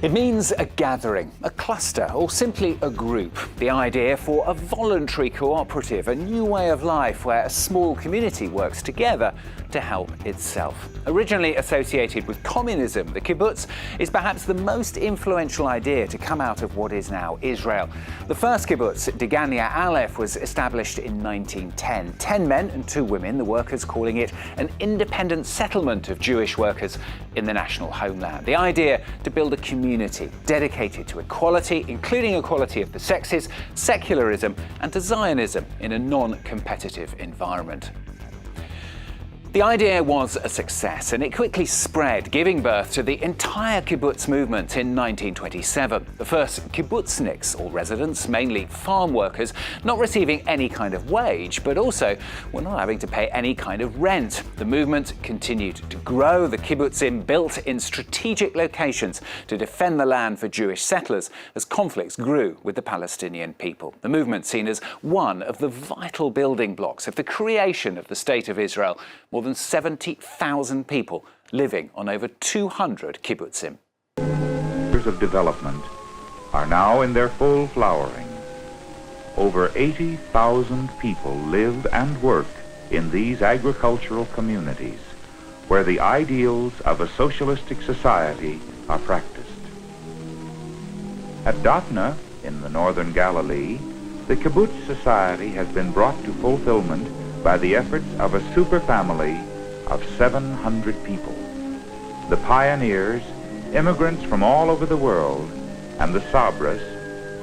It means a gathering, a cluster, or simply a group. The idea for a voluntary cooperative, a new way of life where a small community works together to help itself. Originally associated with communism, the kibbutz is perhaps the most influential idea to come out of what is now Israel. The first kibbutz, Degania Aleph, was established in 1910. 10 men and 2 women, the workers calling it an independent settlement of Jewish workers in the national homeland. The idea to build a community dedicated to equality, including equality of the sexes, secularism and to Zionism in a non-competitive environment. The idea was a success and it quickly spread, giving birth to the entire kibbutz movement in 1927. The first kibbutzniks, or residents, mainly farm workers, not receiving any kind of wage, but also were not having to pay any kind of rent. The movement continued to grow. The kibbutzim built in strategic locations to defend the land for Jewish settlers as conflicts grew with the Palestinian people. The movement seen as one of the vital building blocks of the creation of the State of Israel. More than 70,000 people living on over 200 kibbutzim. Years of development are now in their full flowering. Over 80,000 people live and work in these agricultural communities where the ideals of a socialistic society are practiced. At Daphna, in the northern Galilee, the kibbutz society has been brought to fulfillment by the efforts of a superfamily of 700 people. The pioneers, immigrants from all over the world, and the sabras,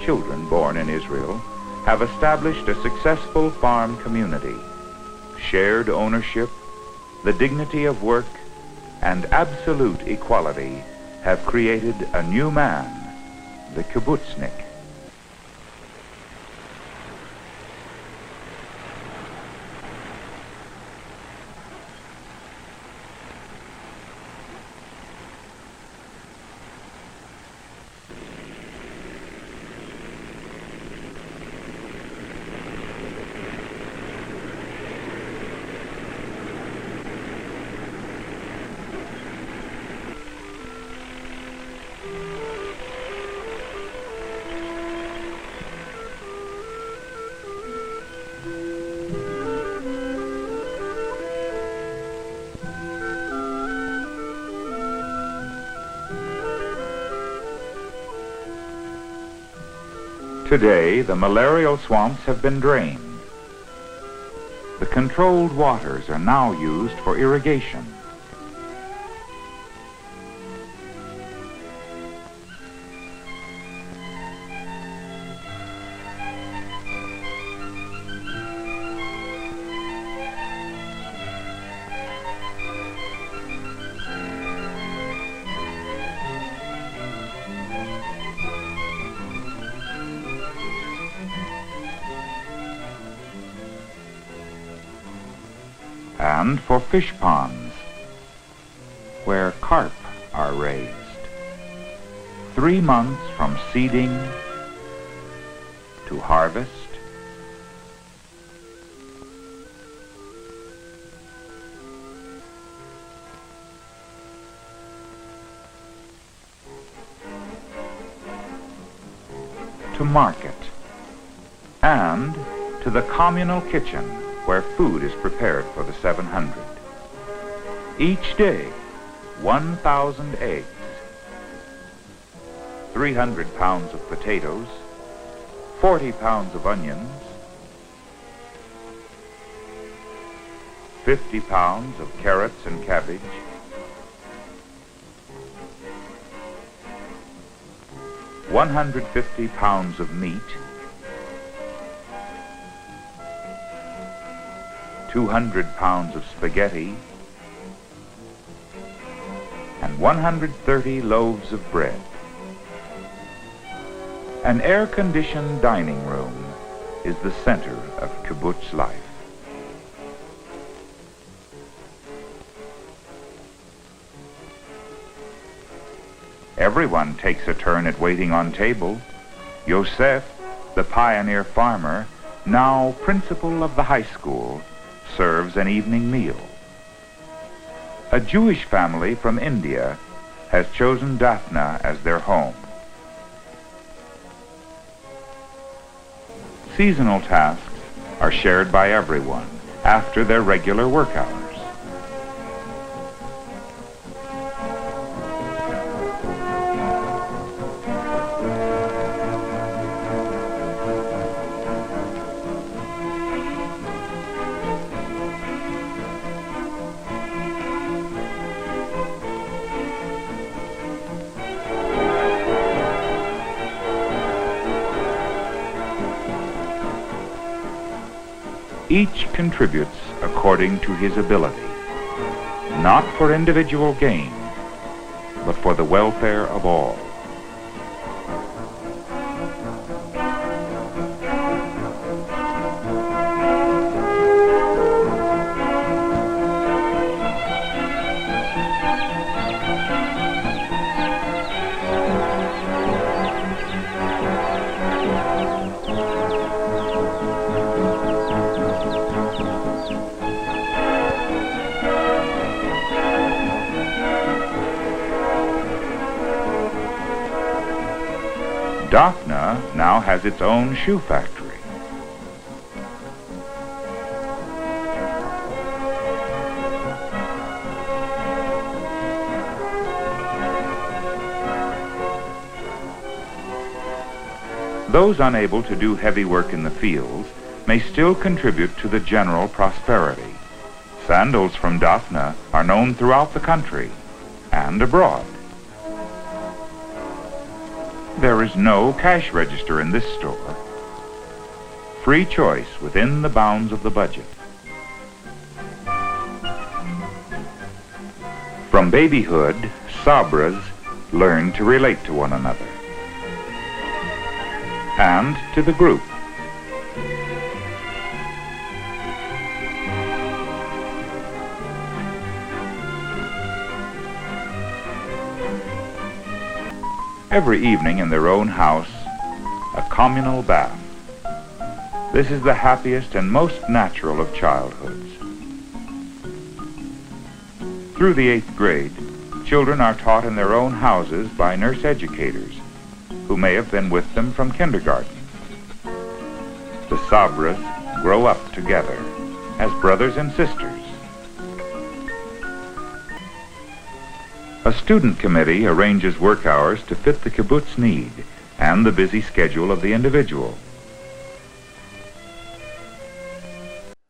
children born in Israel, have established a successful farm community. Shared ownership, the dignity of work, and absolute equality have created a new man, the kibbutznik. Today, the malarial swamps have been drained. The controlled waters are now used for irrigation. And for fish ponds, where carp are raised. 3 months from seeding to harvest, to market, and to the communal kitchen where food is prepared for the 700. Each day, 1,000 eggs, 300 pounds of potatoes, 40 pounds of onions, 50 pounds of carrots and cabbage, 150 pounds of meat, 200 pounds of spaghetti, and 130 loaves of bread. An air-conditioned dining room is the center of kibbutz life. Everyone takes a turn at waiting on table. Yosef, the pioneer farmer, now principal of the high school, serves an evening meal. A Jewish family from India has chosen Daphna as their home. Seasonal tasks are shared by everyone after their regular work hours. Each contributes according to his ability, not for individual gain, but for the welfare of all. Daphna now has its own shoe factory. Those unable to do heavy work in the fields may still contribute to the general prosperity. Sandals from Daphna are known throughout the country and abroad. There is no cash register in this store. Free choice within the bounds of the budget. From babyhood, sabras learn to relate to one another and to the group. Every evening in their own house, a communal bath. This is the happiest and most natural of childhoods. Through the 8th grade, children are taught in their own houses by nurse educators, who may have been with them from kindergarten. The sabras grow up together as brothers and sisters. A student committee arranges work hours to fit the kibbutz need and the busy schedule of the individual.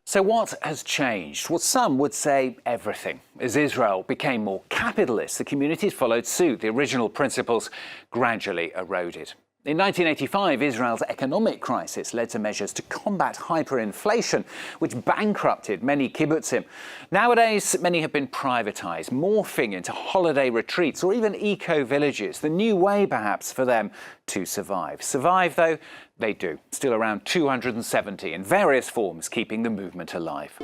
So what has changed? Well, some would say everything. As Israel became more capitalist, the communities followed suit. The original principles gradually eroded. In 1985, Israel's economic crisis led to measures to combat hyperinflation, which bankrupted many kibbutzim. Nowadays, many have been privatized, morphing into holiday retreats or even eco-villages, the new way, perhaps, for them to survive. Survive, though, they do. Still around 270 in various forms, keeping the movement alive.